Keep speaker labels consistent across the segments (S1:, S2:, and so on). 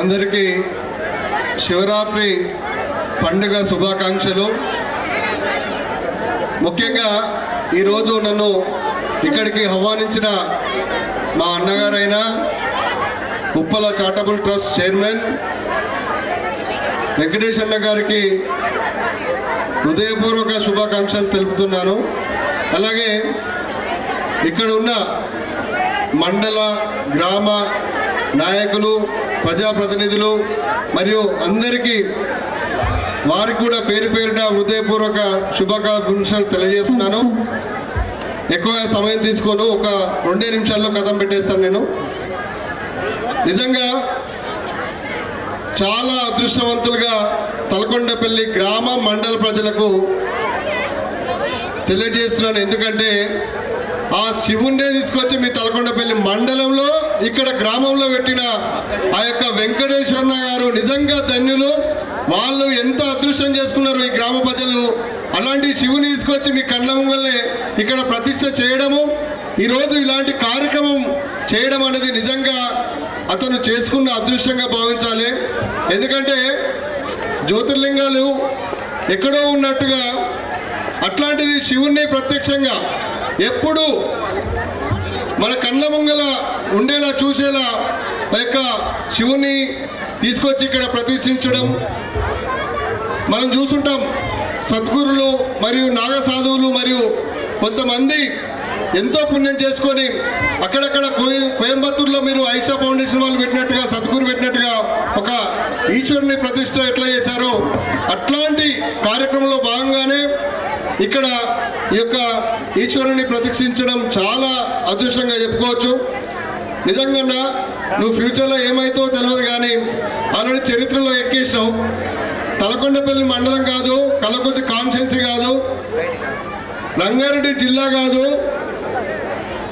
S1: అందరికీ శివరాత్రి పండుగ శుభాకాంక్షలు. ముఖ్యంగా ఈరోజు నన్ను ఇక్కడికి ఆహ్వానించిన మా అన్నగారైన Uppala charitable trust chairman Venkatesh అన్న గారికి హృదయపూర్వక శుభాకాంక్షలు తెలుపుతున్నాను. అలాగే ఇక్కడ ఉన్న మండల గ్రామ నాయకులు, ప్రజాప్రతినిధులు మరియు అందరికీ వారికి కూడా పేరు పేరున హృదయపూర్వక శుభాకాంక్షలు తెలియజేస్తున్నాను. ఎక్కువ సమయం తీసుకోను, ఒక 2 నిమిషాల్లో కథం పెట్టేస్తాను. నేను నిజంగా చాలా అదృష్టవంతులుగా తలకొండపల్లి గ్రామ మండల ప్రజలకు తెలియజేస్తున్నాను. ఎందుకంటే ఆ శివుణ్ణే తీసుకొచ్చి మీ తలకొండపల్లి మండలంలో ఇక్కడ గ్రామంలో పెట్టిన ఆ యొక్క వెంకటేశ్వర గారు నిజంగా ధన్యులు. వాళ్ళు ఎంత అదృష్టం చేసుకున్నారు ఈ గ్రామ ప్రజలు. అలాంటి శివుని తీసుకొచ్చి మీ కళ్ళ ముంగల్నే ఇక్కడ ప్రతిష్ఠ చేయడము, ఈరోజు ఇలాంటి కార్యక్రమం చేయడం అనేది నిజంగా అతను చేసుకున్న అదృష్టంగా భావించాలి. ఎందుకంటే జ్యోతిర్లింగాలు ఎక్కడో ఉన్నట్టుగా అట్లాంటిది శివుణ్ణి ప్రత్యక్షంగా ఎప్పుడు మన కళ్ళ ముంగల ఉండేలా చూసేలా యొక్క శివుని తీసుకొచ్చి ఇక్కడ ప్రతిష్ఠించడం మనం చూస్తుంటాం. సద్గురులు మరియు నాగసాధువులు మరియు కొంతమంది ఎంతో పుణ్యం చేసుకొని అక్కడక్కడ కోయంబత్తూరులో మీరు ఐషా ఫౌండేషన్ వాళ్ళు పెట్టినట్టుగా, సద్గురు పెట్టినట్టుగా ఒక ఈశ్వరుని ప్రతిష్ఠ ఎట్లా చేశారో అట్లాంటి కార్యక్రమంలో భాగంగానే ఇక్కడ ఈ యొక్క ఈశ్వరుని ప్రతిష్ఠించడం చాలా అదృష్టంగా చెప్పుకోవచ్చు. నిజంగా నువ్వు ఫ్యూచర్లో ఏమైతావో తెలియదు, కానీ ఆల్రెడీ చరిత్రలో ఎక్కేసావు. తలకొండపల్లి మండలం కాదు, కలకుర్తి కాన్స్టిట్యున్సీ కాదు, రంగారెడ్డి జిల్లా కాదు,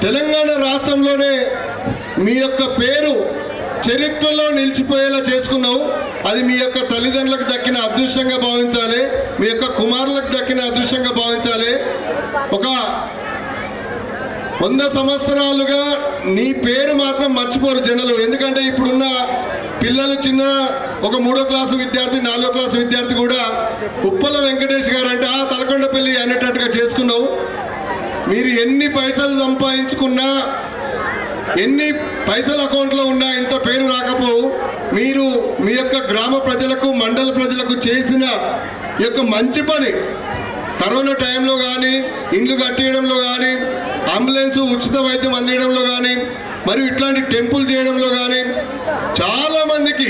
S1: తెలంగాణ రాష్ట్రంలోనే మీ యొక్క పేరు చరిత్రలో నిలిచిపోయేలా చేసుకున్నావు. అది మీ యొక్క తల్లిదండ్రులకు దక్కిన అదృష్టంగా భావించాలి, మీ యొక్క కుమారులకు దక్కిన అదృష్టంగా భావించాలి. ఒక 100 సంవత్సరాలుగా నీ పేరు మాత్రం మర్చిపోరు జనాలు. ఎందుకంటే ఇప్పుడున్న పిల్లలు చిన్న ఒక 3వ క్లాసు విద్యార్థి, 4వ క్లాసు విద్యార్థి కూడా ఉప్పల వెంకటేష్ గారు అంటే ఆ తలకొండపల్లి అనేటట్టుగా చేసుకున్నావు. మీరు ఎన్ని పైసలు సంపాదించుకున్నా, ఎన్ని పైసలు అకౌంట్లో ఉన్నా ఇంత పేరు రాకపోవు. మీరు మీ యొక్క గ్రామ ప్రజలకు, మండల ప్రజలకు చేసిన ఈ యొక్క మంచి పని, కరోనా టైంలో కానీ, ఇండ్లు కట్టేయడంలో కానీ, అంబులెన్స్ ఉచిత వైద్యం అందించడంలో కానీ, మరియు ఇట్లాంటి టెంపుల్ చేయడంలో కానీ చాలామందికి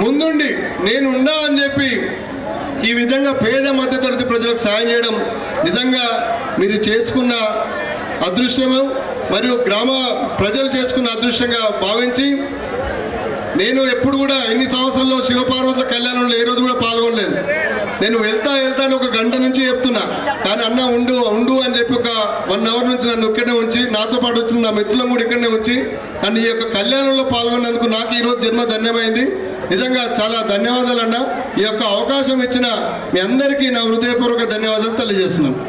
S1: ముందుండి నేనున్నా అని చెప్పి ఈ విధంగా పేద మధ్యతరగతి ప్రజలకు సాయం చేయడం నిజంగా మీరు చేసుకున్న అదృష్టము మరియు గ్రామ ప్రజలు చేసుకున్న అదృష్టంగా భావించి, నేను ఎప్పుడు కూడా ఇన్ని సంవత్సరాల్లో శివపార్వతుల కళ్యాణంలో ఏ రోజు కూడా పాల్గొనలేదు. నేను వెళ్తా అని ఒక గంట నుంచి చెప్తున్నా, కానీ అన్న ఉండు అని చెప్పి ఒక 1 అవర్ నుంచి నన్ను ఇక్కడనే ఉంచి, నాతో పాటు వచ్చిన నా మిత్రులను కూడా ఇక్కడనే ఉంచి నన్ను ఈ యొక్క కళ్యాణంలో పాల్గొన్నందుకు నాకు ఈరోజు జన్మ ధన్యమైంది. నిజంగా చాలా ధన్యవాదాలు అన్న. ఈ యొక్క అవకాశం ఇచ్చిన మీ అందరికీ నా హృదయపూర్వక ధన్యవాదాలు తెలియజేస్తున్నాను.